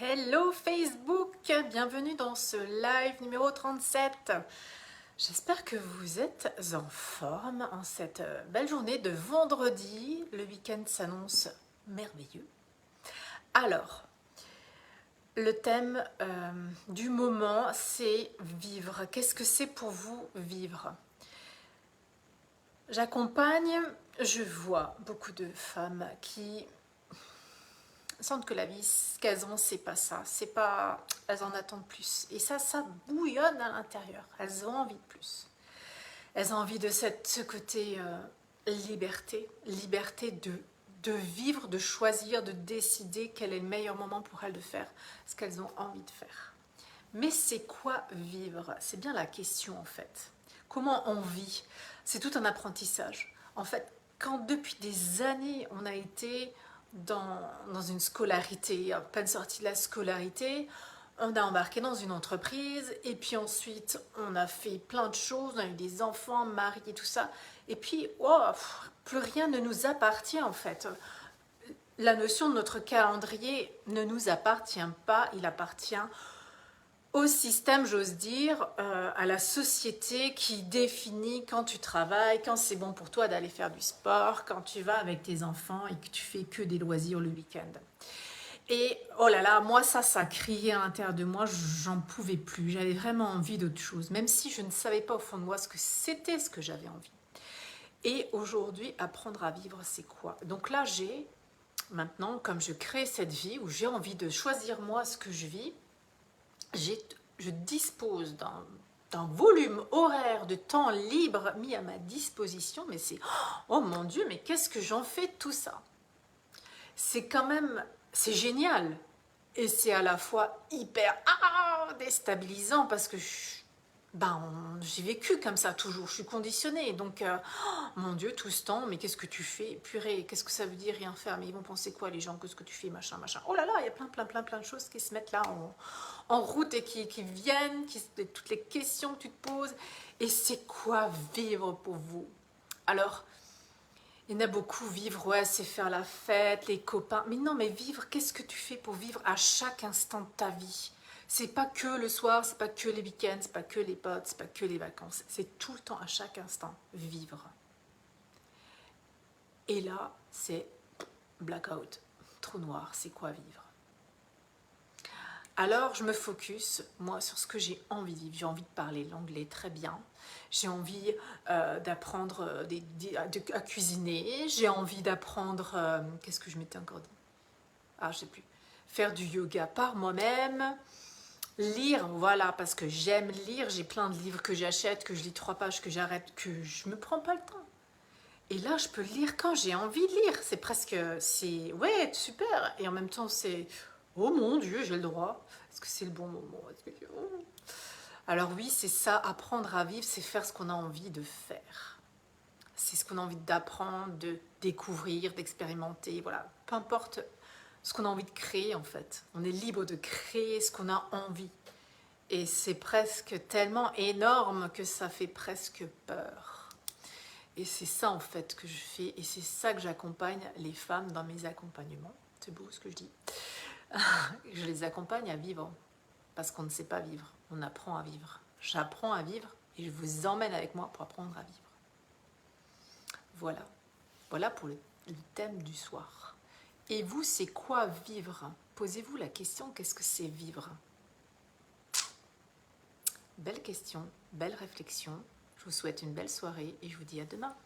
Hello Facebook, bienvenue dans ce live numéro 37. J'espère que vous êtes en forme en cette belle journée de vendredi. Le week-end s'annonce merveilleux. Alors, le thème du moment, c'est vivre. Qu'est-ce que c'est pour vous vivre? J'accompagne, je vois beaucoup de femmes qui sentent que la vie, ce qu'elles ont, c'est pas ça. C'est pas, elles en attendent plus. Et ça bouillonne à l'intérieur. Elles ont envie de plus. Elles ont envie de ce côté liberté, liberté de vivre, de choisir, de décider quel est le meilleur moment pour elles de faire ce qu'elles ont envie de faire. Mais c'est quoi vivre? C'est bien la question en fait. Comment on vit? C'est tout un apprentissage. En fait, quand depuis des années on a été dans une scolarité, à peine sorti de la scolarité, on a embarqué dans une entreprise et puis ensuite on a fait plein de choses, on a eu des enfants, mariés, tout ça. Et puis, plus rien ne nous appartient en fait. La notion de notre calendrier ne nous appartient pas, il appartient au système, j'ose dire, à la société qui définit quand tu travailles, quand c'est bon pour toi d'aller faire du sport, quand tu vas avec tes enfants et que tu fais que des loisirs le week-end. Et oh là là, moi ça criait à l'intérieur de moi, j'en pouvais plus, j'avais vraiment envie d'autre chose, même si je ne savais pas au fond de moi ce que c'était, ce que j'avais envie. Et aujourd'hui, apprendre à vivre, c'est quoi? Donc là, maintenant, comme je crée cette vie où j'ai envie de choisir moi ce que je vis, je dispose d'un volume horaire de temps libre mis à ma disposition, mais c'est, oh mon Dieu, mais qu'est-ce que j'en fais de tout ça? C'est quand même, c'est génial, et c'est à la fois hyper déstabilisant parce que j'ai vécu comme ça toujours, je suis conditionnée, donc mon Dieu, tout ce temps, mais qu'est-ce que tu fais? Purée, qu'est-ce que ça veut dire rien faire? Mais ils vont penser quoi les gens? Qu'est-ce que tu fais? Machin, machin. Oh là là, il y a plein de choses qui se mettent là en route et qui viennent, toutes les questions que tu te poses. Et c'est quoi vivre pour vous? Alors, il y en a beaucoup, vivre, ouais, c'est faire la fête, les copains. Mais non, mais vivre, qu'est-ce que tu fais pour vivre à chaque instant de ta vie? C'est pas que le soir, c'est pas que les week-ends, c'est pas que les potes, c'est pas que les vacances. C'est tout le temps, à chaque instant, vivre. Et là, c'est blackout, trou noir, c'est quoi vivre? Alors, je me focus, moi, sur ce que j'ai envie de vivre. J'ai envie de parler l'anglais très bien. J'ai envie d'apprendre à cuisiner. J'ai envie d'apprendre... qu'est-ce que je m'étais encore dit? Ah, je sais plus. Faire du yoga par moi-même. Lire, voilà, parce que j'aime lire. J'ai plein de livres que j'achète, que je lis 3 pages, que j'arrête, que je me prends pas le temps. Et là, je peux lire quand j'ai envie de lire. C'est presque... c'est... Ouais, super. Et en même temps, c'est... Oh mon Dieu, j'ai le droit. Est-ce que c'est le bon moment? Alors oui, c'est ça, apprendre à vivre, c'est faire ce qu'on a envie de faire. C'est ce qu'on a envie d'apprendre, de découvrir, d'expérimenter, voilà. Peu importe ce qu'on a envie de créer en fait. On est libre de créer ce qu'on a envie. Et c'est presque tellement énorme que ça fait presque peur. Et c'est ça en fait que je fais et c'est ça que j'accompagne les femmes dans mes accompagnements. C'est beau ce que je dis. Je les accompagne à vivre parce qu'on ne sait pas vivre, on apprend à vivre. J'apprends à vivre et je vous emmène avec moi pour apprendre à vivre. Voilà, voilà pour le thème du soir. Et vous, c'est quoi vivre? Posez-vous la question, qu'est-ce que c'est vivre? Belle question, belle réflexion. Je vous souhaite une belle soirée et je vous dis à demain.